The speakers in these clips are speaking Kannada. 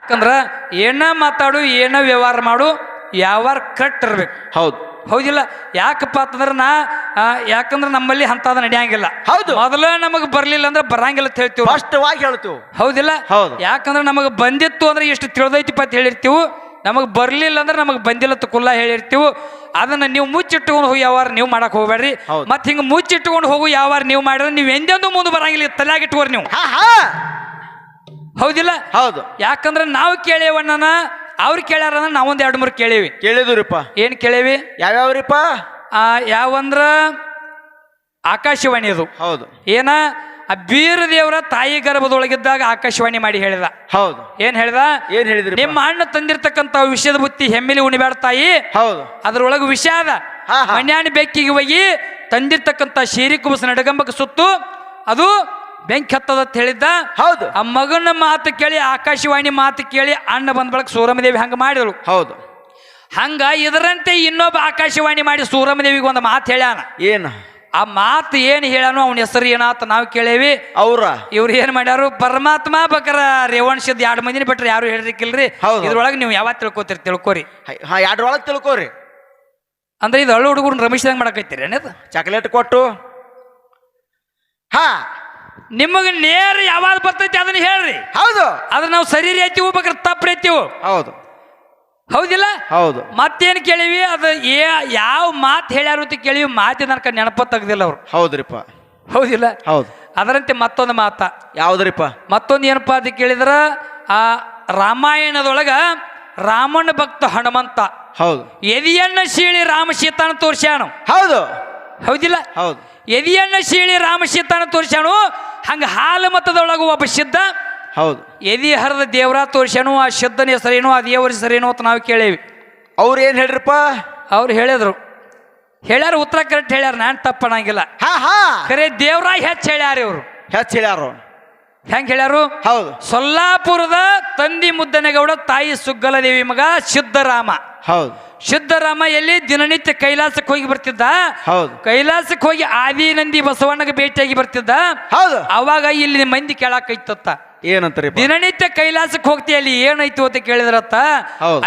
ಯಾಕಂದ್ರ ಏನ ಮಾತಾಡು ಏನ ವ್ಯವಹಾರ ಮಾಡು ವ್ಯವಹಾರ ಕರೆಕ್ಟ್ ಇರ್ಬೇಕು. ಹೌದು ಹೌದಿಲ್ಲ? ಯಾಕಪ್ಪ ಅಂತಂದ್ರೆ ಯಾಕಂದ್ರೆ ನಮ್ಮಲ್ಲಿ ಅಂತದ ನಡೆಯಂಗಿಲ್ಲ. ಹೌದು. ಮೊದಲ ನಮಗ್ ಬರ್ಲಿಲ್ಲ ಅಂದ್ರೆ ಬರಂಗಿಲ್ಲ ಅಂತ ಹೇಳ್ತೀವಿ, ಸ್ಪಷ್ಟವಾಗಿ ಹೇಳ್ತೀವಿ. ಹೌದಿಲ್ಲ? ಹೌದು. ಯಾಕಂದ್ರೆ ನಮಗ್ ಬಂದಿತ್ತು ಅಂದ್ರೆ ಎಷ್ಟು ತಿಳಿದೈತಿಪ್ಪ ಅಂತ ಹೇಳಿರ್ತೀವಿ, ನಮಗ್ ಬರ್ಲಿಲ್ಲ ಅಂದ್ರೆ ನಮಗ್ ಬಂದಿಲ್ಲ ಕುಲ್ಲ ಹೇಳಿರ್ತೀವಿ. ಅದನ್ನ ನೀವು ಮುಚ್ಚಿಟ್ಕೊಂಡು ಹೋಗಿ ಯಾವಾರ ನೀವು ಮಾಡಕ್ ಹೋಗ್ಬೇಡ್ರಿ. ಮತ್ ಹಿಂಗ ಮುಚ್ಚಿಟ್ಕೊಂಡು ಹೋಗು ಯಾವಾರ ನೀವು ಮಾಡಿದ್ರೆ ನೀವು ಎಂದೆಂದೂ ಮುಂದೆ ಬರಂಗಿಲ್ಲ, ತಲೆಯಾಗಿಟ್ಕೋರಿ ನೀವು. ಹೌದಿಲ್ಲ? ಹೌದು. ಯಾಕಂದ್ರೆ ನಾವು ಕೇಳೇವಣ್ಣ, ಅವ್ರು ಕೇಳ್ಯಾರ ನಾವೊಂದ್ 2-3 ಕೇಳೇವಿ. ಕೇಳಿದ್ರಿಪ್ಪ. ಏನ್ ಕೇಳೇವಿ? ಯಾವ್ಯಾವ್ರಿಪ್ಪ? ಯಾವಂದ್ರ ಆಕಾಶವಾಣಿ ಅದು. ಹೌದು. ಏನ ಆ ಬೀರ ದೇವರ ತಾಯಿ ಗರ್ಭದೊಳಗಿದ್ದಾಗ ಆಕಾಶವಾಣಿ ಮಾಡಿ ಹೇಳಿದ. ಹೌದು. ಏನ್ ಹೇಳ್ದ? ಏನ್ ಹೇಳಿದ್ರಿ? ನಿಮ್ಮ ಅಣ್ಣ ತಂದಿರ್ತಕ್ಕಂತ ವಿಷಯದ ಬುತ್ತಿ ಹೆಮ್ಮಿಲಿ ಉಣಿಬೇಡ ತಾಯಿ. ಹೌದು. ಅದ್ರೊಳಗ ವಿಷ ಅದ. ಮನ್ಯಾಣಿ ಬೆಕ್ಕಿಗೆ ಹೋಗಿ ತಂದಿರ್ತಕ್ಕಂತ ಶೀರಿ ಕುಬಸ ನಡಗಂಬಕ್ಕೆ ಸುತ್ತು ಅದು ಬೆಂಕಿ ಹತ್ತದ ಅಂತ ಹೇಳಿದ್ದ. ಹೌದು. ಆ ಮಗನ ಮಾತು ಕೇಳಿ ಆಕಾಶವಾಣಿ ಮಾತು ಕೇಳಿ ಅಣ್ಣ ಬಂದ ಬಳಕ ಸೂರಮದೇವಿ ಹಂಗ ಮಾಡಿದಳು. ಹೌದು. ಹಂಗ ಇದರಂತೆ ಇನ್ನೊಬ್ಬ ಆಕಾಶವಾಣಿ ಮಾಡಿ ಸೂರಮದೇವಿಗೆ ಒಂದು ಮಾತು ಹೇಳ್ಯಾನ. ಏನ ಆ ಮಾತು ಏನು ಹೇಳ್ಯಾನು, ಅವನ ಹೆಸರು ಏನಾತ ನಾವು ಕೇಳೇವಿ. ಇವ್ರು ಏನ್ ಮಾಡ್ಯಾರು? ಪರಮಾತ್ಮ ಬೇಕಾರ ರೇವಣಸಿದ್ 2 ಮಂದಿನ ಬಿಟ್ರೆ ಯಾರು ಹೇಳಿರ್ಕಿಲ್ರಿ. ಇದ್ರೊಳಗೆ ನೀವು ಯಾವತ್ತು ತಿಳ್ಕೋರಿ. 2 ತಿಳ್ಕೋರಿ ಅಂದ್ರೆ ಇದು ಹಳ್ಳು ಹುಡುಗರು ರಮೇಶ್ದಂಗ ಮಾಡಕೈತಿರಿ ಏನದು? ಚಾಕ್ಲೇಟ್ ಕೊಟ್ಟು ನಿಮಗೆ ನೇರ ಯಾವಾಗ ಬರ್ತೈತಿ ಅದನ್ನ ಹೇಳ್ರಿ. ಹೌದು. ಅದ್ರ ನಾವು ಸರಿ ರೀತಿವು ಬೇಕಾದ್ರೆ ತಪ್ಪು ರೀತಿವು. ಹೌದು. ಹೌದಿಲ್ಲ? ಹೌದು. ಮತ್ತೇನು ಕೇಳಿವಿ? ಅದು ಯಾವ ಮಾತು ಹೇಳ್ಯಾರು ಅಂತ ಕೇಳಿವಿ. ಮಾತಿನ ನನಗೆ ನೆನಪ ತೆಗ್ದಿಲ್ಲ ಅವ್ರು. ಹೌದ್ರಿಪ್ಪ. ಹೌದಿಲ್ಲ? ಹೌದು. ಅದರಂತೆ ಮತ್ತೊಂದು ಮಾತ. ಯಾವ್ದ್ರಿಪ್ಪ? ಮತ್ತೊಂದು ಏನಪ್ಪ ಅಂತ ಕೇಳಿದ್ರ ಆ ರಾಮಾಯಣದೊಳಗ ರಾಮನ ಭಕ್ತ ಹನುಮಂತ. ಹೌದು. ಎದಿಯನ್ನ ಶೀಳಿ ರಾಮ ಸೀತಾನ ತೋರ್ಸ್ಯಾನು. ಹೌದು. ಹೌದಿಲ್ಲ? ಹೌದು. ಎದಿಯನ್ನ ಶೀಳಿ ರಾಮ ಸೀತಾನ ತೋರ್ಸ್ಯಾನು. ಹಂಗ ಹಾಲು ಮತದೊಳಗ ಒಬ್ಬ ಸಿದ್ಧ. ಹೌದು. ಎದಿ ಹರದ ದೇವರ ತೋರ್ಸ್ಯಾನು. ಆ ಸಿದ್ಧನ ಹೆಸರೇನು, ಆ ದೇವರ ಹೆಸರೇನು ಅಂತ ನಾವು ಕೇಳೇವಿ. ಅವ್ರು ಏನ್ ಹೇಳ್ರಪ್ಪ? ಅವ್ರು ಹೇಳಿದ್ರು, ಹೇಳ್ಯಾರ ಉತ್ತರ ಕರೆಕ್ಟ್ ಹೇಳ್ಯಾರ, ನಾನು ತಪ್ಪಣಂಗಿಲ್ಲ. ಖರೆ ದೇವ್ರಾಗ ಹೆಚ್ಚು ಹೇಳ್ಯಾರ ಇವ್ರು. ಹೇಳ್ಯಾರು. ಹೆಂಗ್ ಹೇಳ್ಯಾರು? ಹೌದು. ಸೊಲ್ಲಾಪುರದ ತಂದಿ ಮುದ್ದನಗೌಡ ತಾಯಿ ಸುಗ್ಗಲದೇವಿ ಮಗ ಸಿದ್ದರಾಮ. ಹೌದು. ಸಿದ್ದರಾಮ ಎಲ್ಲಿ ದಿನನಿತ್ಯ ಕೈಲಾಸಕ್ಕೆ ಹೋಗಿ ಬರ್ತಿದ್ದ. ಹೌದು. ಕೈಲಾಸಕ್ಕೆ ಹೋಗಿ ಆದಿನಂದಿ ಬಸವಣ್ಣಗೆ ಭೇಟಿಯಾಗಿ ಬರ್ತಿದ್ದ. ಹೌದು. ಅವಾಗ ಇಲ್ಲಿ ಮಂದಿ ಕೇಳಾಕೈತತ್ತ, ಏನಂತಾರೆ? ದಿನನಿತ್ಯ ಕೈಲಾಸಕ್ಕೆ ಹೋಗ್ತಿ, ಅಲ್ಲಿ ಏನಾಯ್ತು ಅಂತ ಕೇಳಿದ್ರತ್ತ.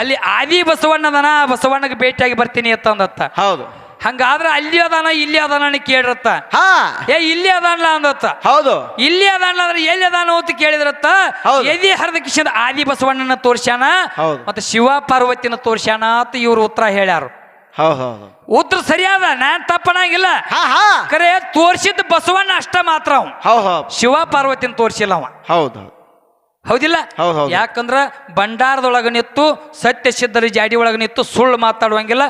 ಅಲ್ಲಿ ಆದಿ ಬಸವಣ್ಣದನ, ಬಸವಣ್ಣಗೆ ಭೇಟಿಯಾಗಿ ಬರ್ತೀನಿ ಅಂತಂದತ್ತ. ಹೌದು. ಹಂಗಾದ್ರೆ ಅಲ್ಲಿ ಅದಾನ ಇಲ್ಲಿ ಅದಾನ ಕೇಳಿರತ್ತ. ಇಲ್ಲಿ ಅದಾನಲ್ಲ ಅಂದತ್ತ. ಹೌದು. ಇಲ್ಲಿ ಅದಾನ ಅಂದ್ರೆ ಎಲ್ಲಿ ಅದಾನ ಅಂತ ಕೇಳಿದ್ರತ್ತ. ಎದಿ ಹರದ ಕಿಶನ್ ಆದಿ ಬಸವಣ್ಣನ ತೋರ್ಸ್ಯಾನ, ಮತ್ತೆ ಶಿವ ಪಾರ್ವತಿನ ತೋರ್ಸ್ಯಾನ ಅಂತ ಇವ್ರು ಉತ್ತರ ಹೇಳ್ಯಾರು. ಉತ್ತರ ಸರಿಯಾದ, ನಾನ್ ತಪ್ಪನಾಗಿಲ್ಲ. ಖರೆ ತೋರ್ಸಿದ್ ಬಸವಣ್ಣ ಅಷ್ಟ ಮಾತ್ರ. ಶಿವ ಪಾರ್ವತಿನ ತೋರ್ಸಿಲ್ಲ ಅವ. ಹೌದು. ಹೌದಿಲ್ಲ? ಯಾಕಂದ್ರ ಭಂಡಾರದೊಳಗ ನಿತ್ತು ಸತ್ಯ ಸಿದ್ಧರ ಜಾಡಿ ಒಳಗ ನಿತ್ತು ಸುಳ್ಳು ಮಾತಾಡುವಂಗಿಲ್ಲ.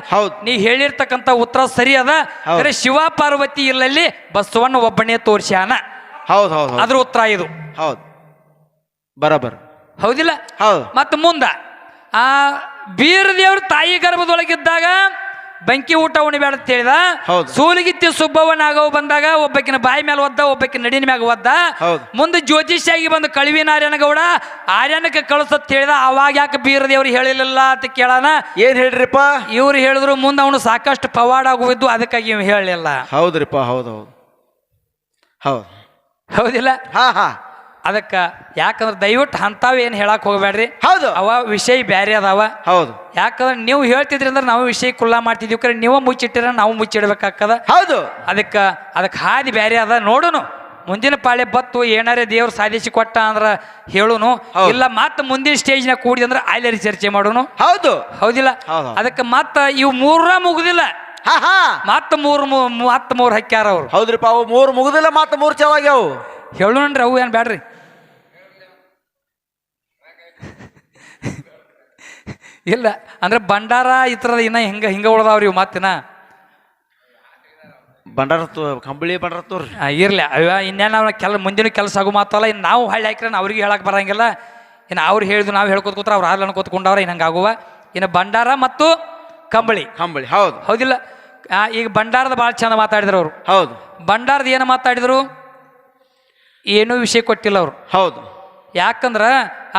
ನೀ ಹೇಳಿರ್ತಕ್ಕಂಥ ಉತ್ತರ ಸರಿ ಅದ. ಖರೆ ಶಿವ ಪಾರ್ವತಿ ಇಲ್ಲಲ್ಲಿ ಬಸವಣ್ಣ ಒಬ್ಬನೇ ತೋರ್ಸ್ಯಾನ. ಅದ್ರ ಉತ್ತರ ಇದು. ಹೌದು, ಬರಬರ್. ಹೌದಿಲ್ಲ? ಮತ್ತ ಮುಂದ ಆ ಬೀರ ದೇವ್ರ ತಾಯಿ ಗರ್ಭದೊಳಗಿದ್ದಾಗ ಬೆಂಕಿ ಊಟ ಉಣಿಬೇಡ ಅಂತ ಹೇಳಿದ. ಸೂಲಿಗಿತ್ತಿ ಸುಬ್ಬವ್ವನಾಗವ್ ಬಂದಾಗ ಒಬ್ಬಕಿನ ಬಾಯಿ ಮೇಲೆ ಒದ್ದ, ಒಬ್ಬಕಿನ ನಡಿನ ಮ್ಯಾಗ ಒದ್ದ. ಮುಂದೆ ಜ್ಯೋತಿಷಿಯಾಗಿ ಬಂದು ಕಳಿವಿನ ಆರ್ಯನಗೌಡ ಆರ್ಯನಕ್ಕೆ ಕಳಿಸತ್ ಹೇಳಿದ. ಅವಾಗ ಯಾಕೆ ಬೀರ ದೇವ್ರು ಹೇಳಿಲ್ಲ ಅಂತ ಕೇಳಾನ. ಏನ್ ಹೇಳ್ರಿಪ್ಪ? ಇವ್ರು ಹೇಳಿದ್ರು ಮುಂದೆ ಅವನು ಸಾಕಷ್ಟು ಪವಾಡ ಆಗುವಿದ್ದು, ಅದಕ್ಕಾಗಿ ಇವ್ ಹೇಳಲಿಲ್ಲ. ಹೌದ್ರಿಪ್ಪ. ಹೌದು. ಹೌದಿಲ್ಲ? ಅದಕ್ಕ ಯಾಕಂದ್ರೆ ದಯವಿಟ್ಟು ಅಂತಾವ ಏನ್ ಹೇಳಕ್ ಹೋಗ್ಬೇಡ್ರಿ. ಅವ ವಿಷಯ ಬ್ಯಾರೆ ಅದಾವ. ಹೌದು. ಯಾಕಂದ್ರೆ ನೀವು ಹೇಳ್ತಿದ್ರಿ ಅಂದ್ರೆ ನಾವು ವಿಷಯ ಕುಲ್ಲ ಮಾಡ್ತಿದ್ವಿ. ಕರೆ ನೀವು ಮುಚ್ಚಿಟ್ಟಿರ ನಾವು ಮುಚ್ಚಿಡ್ಬೇಕಾಗ್ತದ. ಹೌದು. ಅದಕ್ಕೆ ಹಾದಿ ಬ್ಯಾರೆ ಅದ. ನೋಡುನು ಮುಂದಿನ ಪಾಳೆ ಬತ್ತು ಏನಾರೇ ದೇವ್ರು ಸಾಧಿಸಿ ಕೊಟ್ಟ ಅಂದ್ರ ಹೇಳುನು. ಇಲ್ಲ ಮತ್ತ ಮುಂದಿನ ಸ್ಟೇಜ್ನಾಗ ಕೂಡಿ ಅಂದ್ರೆ ಆಯ್ಲರಿ ಚರ್ಚೆ ಮಾಡೋನು. ಹೌದು. ಹೌದಿಲ್ಲ? ಅದಕ್ಕೆ ಮತ್ತ ಇವು 3 ಮುಗುದಿಲ್ಲ. ಮತ್ತ ಮೂರ್ ಹಾಕ್ಯಾರ ಅವ್ರು. ಹೌದ್ರಿಪ್ಪ. ಅವು 3 ಮುಗುದಿಲ್ಲ, ಮತ್ತ 3 ಚವಾಗ್ಯಾವು. ಹೇಳೋಣ್ರಿ, ಅವು ಏನ್ ಬ್ಯಾಡ್ರಿ. ಇಲ್ಲ ಅಂದ್ರೆ ಭಂಡಾರ ಈ ಥರದ ಇನ್ನ ಹಿಂಗ ಉಳ್ದಾವ್ರಿ ಇವು. ಮತ್ತಿನ ಭಂಡಾರ ಕಂಬಳಿ ಭಂಡಾರ ತೋರಿ ಇರ್ಲಿ. ಇನ್ನೇನು ಮುಂದಿನ ಕೆಲಸ ಆಗು ಮಾತಲ್ಲ. ಇನ್ನು ನಾವು ಹಳ್ಳಿ ಹಾಕ್ರೆ ಅವ್ರಿಗೆ ಹೇಳಕ್ ಬರಂಗಿಲ್ಲ. ಇನ್ನು ಅವ್ರು ಹೇಳಿದ್ರು ನಾವು ಹೇಳ್ಕೊತ್ಕೋತ್ರ ಅವ್ರು ಹಾಲು ಅನ್ಕೋತ್ಕೊಂಡವ್ರ. ಇನ್ನು ಹಂಗಾಗುವ. ಇನ್ನು ಭಂಡಾರ ಮತ್ತು ಕಂಬಳಿ. ಹೌದು. ಹೌದಿಲ್ಲ? ಈಗ ಭಂಡಾರದ ಭಾಳ ಚಂದ ಮಾತಾಡಿದ್ರು ಅವರು. ಹೌದು. ಭಂಡಾರದ ಏನು ಮಾತಾಡಿದ್ರು? ಏನೂ ವಿಷಯ ಕೊಟ್ಟಿಲ್ಲ ಅವರು. ಹೌದು. ಯಾಕಂದ್ರ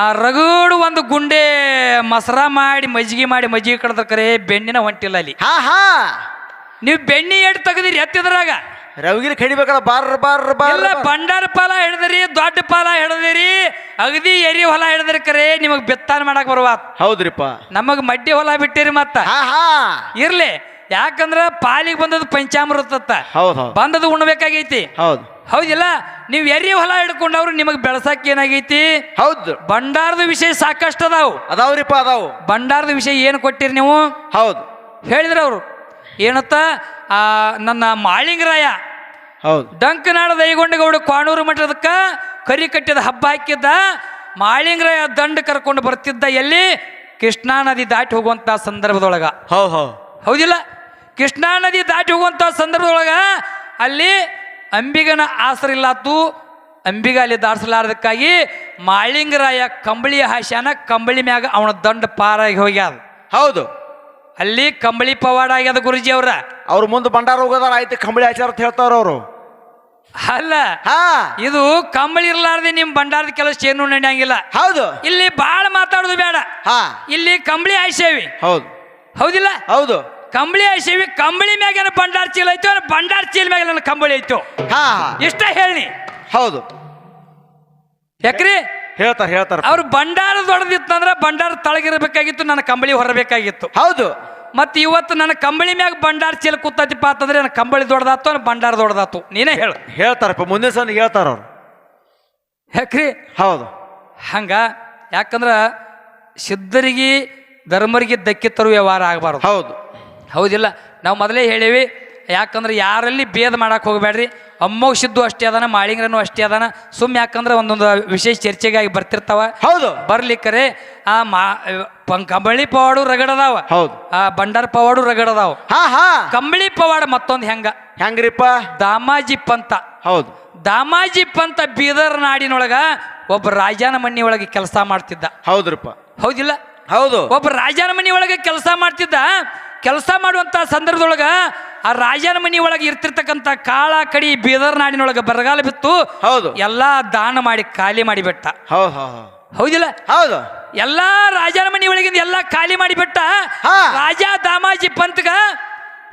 ಆ ರಗಡು ಒಂದು ಗುಂಡೆ ಮೊಸರ ಮಾಡಿ ಮಜ್ಜಿಗೆ ಕಡದ್ರ ಕರೆ ಬೆಣ್ಣಿನ ಹೊಂಟಿಲ್ಲ ಅಲ್ಲಿ. ನೀವು ಬೆಣ್ಣಿ ಎಡ್ ತೆಗದಿರಿ ಎತ್ತಿದ್ರಾಗ ರವಿಗಿರಿ ಕಡಿಬೇಕಲ್ಲ ಬಾರ್ ಬಾರ್ ಬಾರ್ ಇಲ್ಲ ಬಂಡಾರ ಪಾಲ ಹಿಡ್ದಿರಿ ದೊಡ್ಡ ಪಾಲ ಹಿಡ್ದಿರಿ ಅಗದಿ ಎರಿ ಹೊಲ ಹಿಡ್ದಿರಿ ಕರೆ ನಿಮಗ್ ಬೆತ್ತಾನ ಮಾಡಕ್ ಬರುವ ಹೌದ್ರಿಪ್ಪ ನಮಗ್ ಮಡ್ಡಿ ಹೊಲ ಬಿಟ್ಟಿರಿ ಮತ್ತ ಇರ್ಲಿ ಯಾಕಂದ್ರ ಪಾಲಿಗೆ ಬಂದದ್ದು ಪಂಚಾಮೃತ ಹೌದು ಬಂದದ್ದು ಉಣ್ಬೇಕಾಗೈತಿ ಹೌದು ಹೌದಿಲ್ಲ ನೀವ್ ಎರಿ ಹೊಲ ಹಿಡ್ಕೊಂಡವ್ರು ನಿಮಗ್ ಬೆಳಸಕ್ ಏನಾಗೈತಿ ಹೌದು ಬಂಡಾರದ ವಿಷಯ ಸಾಕಷ್ಟು ಅದಾವ್ರಿಪ್ಪ ಅದಾವು ಬಂಡಾರದ ವಿಷಯ ಏನು ಕೊಟ್ಟಿರಿ ನೀವು ಹೌದು ಹೇಳಿದ್ರ ಅವ್ರು ಏನತ್ತ ನನ್ನ ಮಾಳಿಂಗರಾಯ ಹೌದು ಡಂಕನಾಡ ದೈಗೊಂಡಗೌಡ ಕ್ವಾಣೂರು ಮಠದಕ್ಕ ಕರಿ ಕಟ್ಟಿದ ಹಬ್ಬ ಹಾಕಿದ್ದ ಮಾಳಿಂಗರಾಯ ದಂಡ ಕರ್ಕೊಂಡು ಬರ್ತಿದ್ದ ಎಲ್ಲಿ ಕೃಷ್ಣಾ ನದಿ ದಾಟಿ ಹೋಗುವಂತ ಸಂದರ್ಭದೊಳಗ ಹೌದಿಲ್ಲ ಕೃಷ್ಣಾ ನದಿ ದಾಟಿ ಹೋಗುವಂತ ಸಂದರ್ಭದೊಳಗ ಅಲ್ಲಿ ಅಂಬಿಗನ ಆಸರ ಇಲ್ಲಾತು ಅಂಬಿಗ ಅಲ್ಲಿ ದಾಡ್ಸಲಾರದಕ್ಕಾಗಿ ಮಾಳಿಂಗರಾಯ ಕಂಬಳಿ ಹಾಸ್ಯಾನ ಕಂಬಳಿ ಮ್ಯಾಗ ಅವನ ದಂಡ ಪಾರಾಗಿ ಹೋಗ್ಯಾದ ಹೌದು ಅಲ್ಲಿ ಕಂಬಳಿ ಪವಾಡ ಆಗ್ಯದ ಗುರುಜಿ ಅವ್ರ ಮುಂದೆ ಬಂಡಾರ ಹೋಗೋದಾರ ಆಯ್ತು ಕಂಬಳಿ ಆಚಾರ ಅಂತ ಹೇಳ್ತಾರ ಅವರು ಅಲ್ಲ ಇದು ಕಂಬಳಿ ಇರ್ಲಾರ್ದೆ ನಿಮ್ ಬಂಡಾರದ ಕೆಲಸ ಏನು ನಡೆಯಂಗಿಲ್ಲ ಹೌದು ಇಲ್ಲಿ ಬಾಳ ಮಾತಾಡೋದು ಬೇಡ ಇಲ್ಲಿ ಕಂಬಳಿ ಹಾಯ್ಸೇವಿ ಹೌದು ಹೌದಿಲ್ಲ ಹೌದು ಕಂಬಳಿ ಹಾಯ್ಸೇವಿ ಕಂಬಳಿ ಮ್ಯಾಗ ಬಂಡಾರ ಚೀಲ ಐತೋ ಬಂಡಾರ ಚೀಲ ಮ್ಯಾಗ ನನ್ನ ಕಂಬಳಿ ಐತೋ ಇಷ್ಟ ಹೇಳಿ ಹೌದು ಯಾಕ್ರಿ ಹೇಳ್ತಾರ ಅವ್ರು ಬಂಡಾರ ದೊಡ್ಡದಿತ್ತಂದ್ರ ಬಂಡಾರ ತಳಗಿರ್ಬೇಕಾಗಿತ್ತು ನನ್ನ ಕಂಬಳಿ ಹೊರಬೇಕಾಗಿತ್ತು ಹೌದು ಮತ್ ಇವತ್ತು ನನ್ನ ಕಂಬಳಿ ಮ್ಯಾಗ ಬಂಡಾರ ಚೀಲ ಕೂತತಿಪ್ಪ ಅಂತಂದ್ರೆ ನನ್ನ ಕಂಬಳಿ ದೊಡ್ಡದಾತು ಬಂಡಾರ ದೊಡ್ಡದಾತು ನೀನೇ ಹೇಳ್ತಾರಪ್ಪ ಮುಂದಿನ ಸಲ ಹೇಳ್ತಾರ ಅವ್ರು ಯಾಕ್ರಿ ಹೌದು ಹಂಗ ಯಾಕಂದ್ರ ಸಿದ್ಧರಿಗೆ ಧರ್ಮರಿಗೆ ಧಕ್ಕೆ ತರುವ ವ್ಯವಹಾರ ಆಗಬಾರ್ದು ಹೌದು ಹೌದಿಲ್ಲ ನಾವು ಮೊದಲೇ ಹೇಳಿವಿ ಯಾಕಂದ್ರೆ ಯಾರಲ್ಲಿ ಭೇದ ಮಾಡಕ್ಕೆ ಹೋಗಬೇಡ್ರಿ ಅಮ್ಮವ್ ಸಿದ್ದು ಅಷ್ಟೇ ಅದಾನ ಮಾಳಿಂಗ್ರನು ಅಷ್ಟೇ ಅದಾನ ಯಾಕಂದ್ರೆ ಒಂದೊಂದು ವಿಶೇಷ ಚರ್ಚೆಗಾಗಿ ಬರ್ತಿರ್ತಾವ ಹೌದು ಬರ್ಲಿಕ್ಕರೆ ಆ ಕಂಬಳಿ ಪವಾಡು ರಗಡದಾವ ಹೌದು ಬಂಡಾರ ಪವಾಡು ರಗಡದಾವ ಕಂಬಳಿ ಪವಾಡ ಮತ್ತೊಂದು ಹೆಂಗ್ರಿಪ್ಪ ದಾಮಾಜಿ ಪಂತ ಹೌದು ದಾಮಾಜಿ ಪಂತ ಬೀದರ್ ನಾಡಿನೊಳಗ ಒಬ್ಬ ರಾಜನ ಮನಿ ಒಳಗೆ ಕೆಲಸ ಮಾಡ್ತಿದ್ದ ಹೌದ್ರಪ್ಪ ಹೌದಿಲ್ಲ ಹೌದು ಒಬ್ಬ ರಾಜನ ಮನಿ ಒಳಗೆ ಕೆಲಸ ಮಾಡ್ತಿದ್ದ ಕೆಲಸ ಮಾಡುವಂತ ಸಂದರ್ಭದೊಳಗ ಆ ರಾಜನ ಮನಿ ಒಳಗೆ ಇರ್ತಿರ್ತಕ್ಕಂಥ ಕಾಳ ಕಡಿ ಬೀದರ್ ನಾಡಿನೊಳಗೆ ಬರಗಾಲ ಬಿತ್ತು ಹೌದು ಎಲ್ಲಾ ದಾನ ಮಾಡಿ ಖಾಲಿ ಮಾಡಿಬಿಟ್ಟ ಹೌದಿಲ್ಲ ಹೌದು ಎಲ್ಲಾ ರಾಜನ ಮನಿ ಒಳಗಿಂದ ಎಲ್ಲಾ ಖಾಲಿ ಮಾಡಿಬಿಟ್ಟ ರಾಜ ದಾಮಾಜಿ ಪಂತ್ಗ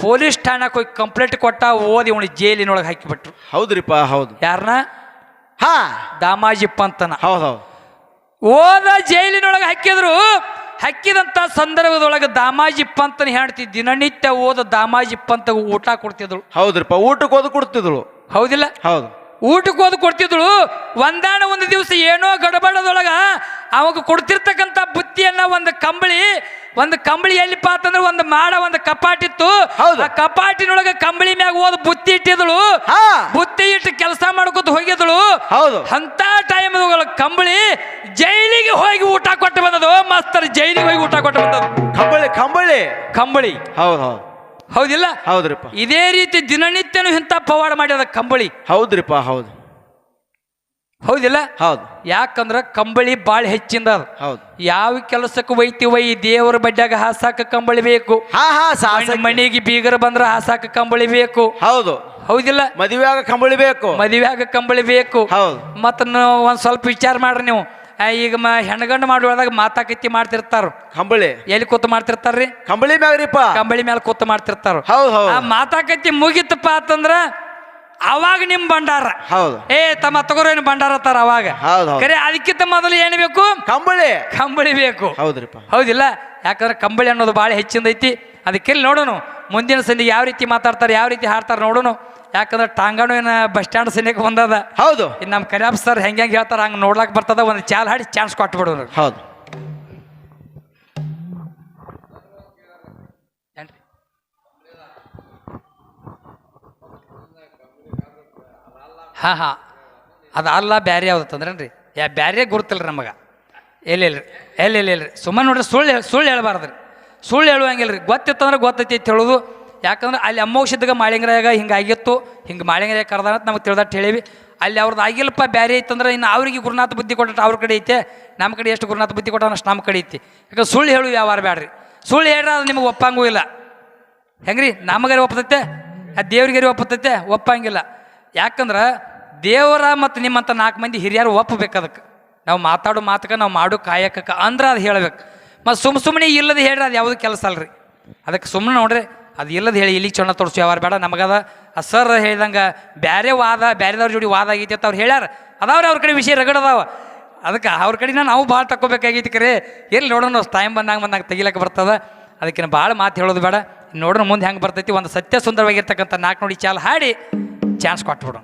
ಪೊಲೀಸ್ ಠಾಣಕ್ಕೆ ಹೋಗಿ ಕಂಪ್ಲೇಂಟ್ ಕೊಟ್ಟ ಓದಿ ಅವನು ಜೈಲಿನೊಳಗೆ ಹಾಕಿಬಿಟ್ರು ಹೌದ್ರಿಪ್ಪ ಹೌದು ಯಾರನ್ನ ದಾಮಾಜಿ ಪಂತನ ಹೌದು ಓದ ಜೈಲಿನೊಳಗೆ ಹಾಕಿದ್ರು ಹಾಕಿದಂತ ಸಂದರ್ಭದೊಳಗೆ ದಾಮಾಜಿ ಪಂತನ ಹೇಳ್ತಿ ದಿನನಿತ್ಯ ಓದ ದಾಮಾಜಿ ಪಂತ ಊಟ ಕೊಡ್ತಿದ್ರು ಹೌದ್ರಿಪ್ಪ ಊಟಕ್ಕೆ ಓದು ಕೊಡ್ತಿದ್ರು ಹೌದಿಲ್ಲ ಹೌದು ಊಟಕ್ಕೆ ಓದು ಕೊಡ್ತಿದ್ರು ಒಂದು ದಿವಸ ಏನೋ ಗಡಬಡದೊಳಗ ಅವಾಗ ಕೊಡ್ತಿರ್ತಕ್ಕಂಥ ಬುತ್ತಿಯನ್ನ ಒಂದು ಕಂಬಳಿ ಎಲ್ಲಿಪ್ಪ ಅಂತಂದ್ರೆ ಒಂದು ಮಾಡ ಒಂದು ಕಪಾಟಿತ್ತು ಆ ಕಪಾಟಿನೊಳಗ ಕಂಬಳಿ ಮ್ಯಾಗ ಓದ್ ಬುತ್ತಿ ಇಟ್ಟಿದಳು ಬುತ್ತಿ ಇಟ್ಟು ಕೆಲಸ ಮಾಡ್ಕೊತ ಹೋಗಿದಳು ಅಂತ ಟೈಮ್ ಕಂಬಳಿ ಜೈಲಿಗೆ ಹೋಗಿ ಊಟ ಕೊಟ್ಟು ಬಂದದು ಮಾಸ್ತರ್ ಜೈಲಿಗೆ ಹೋಗಿ ಊಟ ಕೊಟ್ಟು ಬಂದದು ಕಂಬಳಿ ಹೌದಿಲ್ಲ ಹೌದ್ರಿಪ್ಪ ಇದೇ ರೀತಿ ದಿನನಿತ್ಯನೂ ಇಂಥ ಪವಾಡ ಮಾಡ್ಯದ ಕಂಬಳಿ ಹೌದ್ರಿಪ್ಪ ಹೌದು ಹೌದಿಲ್ಲ ಹೌದು ಯಾಕಂದ್ರ ಕಂಬಳಿ ಬಾಳ ಹೆಚ್ಚಿಂದ ಹೌದು ಯಾವ ಕೆಲಸಕ್ಕೆ ಒಯ್ತಿವೈ ದೇವರ ಬಡ್ಡ್ಯಾಗ ಹಾಸಾಕ ಕಂಬಳಿ ಬೇಕು ಮನೆಗೆ ಬೀಗರ ಬಂದ್ರ ಹಾಸಾಕ ಕಂಬಳಿ ಬೇಕು ಹೌದು ಹೌದಿಲ್ಲ ಮದುವೆಯಾಗ ಕಂಬಳಿ ಬೇಕು ಹೌದು ಮತ್ತ ಒಂದ್ ಸ್ವಲ್ಪ ವಿಚಾರ ಮಾಡ್ರಿ ನೀವು ಈಗ ಹೆಣ್ಗಂಡು ಮಾಡುವಾಗ ಮಾತಾಕತ್ತಿ ಮಾಡ್ತಿರ್ತಾರ ಕಂಬಳಿ ಎಲ್ಲಿ ಕೂತು ಮಾಡ್ತಿರ್ತಾರ್ರಿ ಕಂಬಳಿ ಮ್ಯಾಗ್ರಿಪ್ಪ ಕಂಬಳಿ ಮೇಲೆ ಕೂತು ಮಾಡ್ತಿರ್ತಾರ ಆ ಮಾತಾಕತ್ತಿ ಮುಗಿತಪ್ಪ ಅಂತಂದ್ರ ಅವಾಗ ನಿಮ್ ಭಂಡಾರ ತಮ್ಮ ತಗೋರೇನು ಭಂಡಾರ ಅತ್ತಾರ ಅವಾಗ ಕರೆ ಅದಕ್ಕಿಂತ ಮೊದಲು ಏನ್ ಬೇಕು ಕಂಬಳಿ ಬೇಕು ಹೌದಿಲ್ಲ ಯಾಕಂದ್ರೆ ಕಂಬಳಿ ಅನ್ನೋದು ಬಹಳ ಹೆಚ್ಚಿಂದೈತಿ ಅದಕ್ಕೆ ನೋಡೋಣ ಮುಂದಿನ ಸಂದಿಗೆ ಯಾವ ರೀತಿ ಮಾತಾಡ್ತಾರೆ ಯಾವ ರೀತಿ ಹಾಡ್ತಾರೆ ನೋಡೋಣ ಯಾಕಂದ್ರೆ ಟಾಂಗಾನು ಏನ ಬಸ್ ಸ್ಟ್ಯಾಂಡ್ ಸನಿಯಕ್ಕೆ ಬಂದದ ಹೌದು ನಮ್ಮ ಕರಿಯಪ್ಪ ಸರ್ ಹೆಂಗೆ ಹೇಳ್ತಾರ ಹಂಗೆ ನೋಡ್ಲಾಕ್ ಬರ್ತದ ಒಂದು ಚಾಲ್ ಹಾಡಿ ಚಾನ್ಸ್ ಕೊಟ್ಬಿಡೋರು ಹೌದು ಅದು ಅಲ್ಲ ಬ್ಯಾರೆ ಯಾವ್ದು ತಂದ್ರೇನ್ರಿ ಬ್ಯಾರೆ ಗುರುತಿಲ್ರಿ ನಮಗೆ ಎಲ್ಲಿ ಸುಮ್ಮನೆ ನೋಡ್ರಿ ಸುಳ್ಳು ಹೇಳ್ಬಾರ್ದ್ರಿ ಸುಳ್ಳು ಹೇಳುವಂಗಿಲ್ರಿ ಗೊತ್ತಿತ್ತಂದ್ರೆ ಗೊತ್ತೈತಿ ಅಂತ ಹೇಳೋದು ಯಾಕಂದ್ರೆ ಅಲ್ಲಿ ಅಮ್ಮೋಷದಾಗ ಮಾಳಿಂಗರಾಗ ಹಿಂಗಾಗಿತ್ತು ಹಿಂಗೆ ಮಾಳಿಂಗರಾಗ ಕರ್ದಾನ ಅಂತ ನಮಗೆ ತಿಳಿದಟ್ಟು ಹೇಳಿವಿ ಅಲ್ಲಿ ಅವ್ರದ್ದು ಆಗಿಲ್ಲಪ್ಪ ಬ್ಯಾರೆ ಐತಂದ್ರೆ ಇನ್ನು ಅವ್ರಿಗೆ ಗುರುನಾಥ ಬುದ್ಧಿ ಕೊಟ್ಟ ಅವ್ರ ಕಡೆ ಐತೆ ನಮ್ಮ ಕಡೆ ಎಷ್ಟು ಗುರುನಾಥ ಬುದ್ಧಿ ಕೊಟ್ಟ ಅಷ್ಟು ನಮ್ಮ ಕಡೆ ಐತಿ ಯಾಕಂದ್ರೆ ಸುಳ್ಳು ಹೇಳು ವ್ಯವಹಾರ ಬ್ಯಾಡ್ರಿ ಸುಳ್ಳು ಹೇಳ್ರಿ ಅದು ನಿಮಗೆ ಒಪ್ಪಂಗೂ ಇಲ್ಲ ಹೆಂಗ್ರಿ ನಮಗರಿ ಒಪ್ಪತೈತೆ ದೇವ್ರಿಗರಿ ಒಪ್ಪತೈತೆ ಒಪ್ಪಂಗಿಲ್ಲ ಯಾಕಂದ್ರೆ ದೇವರ ಮತ್ತು ನಿಮ್ಮಂಥ 4 ಮಂದಿ ಹಿರಿಯರು ಒಪ್ಪಬೇಕು ಅದಕ್ಕೆ ನಾವು ಮಾತಾಡೋ ಮಾತಕ್ಕೆ ನಾವು ಮಾಡೋ ಕಾಯಕಕ್ಕೆ ಅಂದ್ರೆ ಅದು ಹೇಳ್ಬೇಕು ಮತ್ತು ಸುಮ್ಮನೆ ಇಲ್ಲದೆ ಹೇಳ್ರಿ ಅದು ಯಾವುದು ಕೆಲಸ ಅಲ್ರಿ ಅದಕ್ಕೆ ಸುಮ್ಮನೆ ನೋಡ್ರಿ ಅದು ಇಲ್ಲದ ಹೇಳಿ ಇಲ್ಲಿ ಚೊಣ್ಣ ತೋರಿಸಿ ಯಾವಾರ ಬೇಡ ನಮಗದ ಆ ಸರ್ ಹೇಳ್ದಂಗೆ ಬ್ಯಾರೆದವ್ರ ಜೋಡಿ ವಾದ ಆಗೈತಿ ಅಂತ ಅವ್ರು ಹೇಳ್ಯಾರ ಅದಾವ್ರಿ ಅವ್ರ ಕಡೆ ವಿಷಯ ರಗಡದಾವ ಅದಕ್ಕೆ ಅವ್ರ ಕಡೆನ ನಾವು ಭಾಳ ತಗೋಬೇಕಾಗೈತಿ ಕರೆ ಎಲ್ಲಿ ನೋಡೋಣ ಟೈಮ್ ಬಂದಾಗ ತೆಗಿಲಕ್ಕೆ ಬರ್ತದ ಅದಕ್ಕೆ ಭಾಳ ಮಾತು ಹೇಳೋದು ಬೇಡ ನೋಡೋಣ ಮುಂದೆ ಹೆಂಗೆ ಬರ್ತೈತಿ ಒಂದು ಸತ್ಯ ಸುಂದರವಾಗಿರ್ತಕ್ಕಂಥ 4 ನುಡಿ ಚಾಲ್ ಹಾಡಿ ಚಾನ್ಸ್ ಕೊಟ್ಬಿಡೋಣ.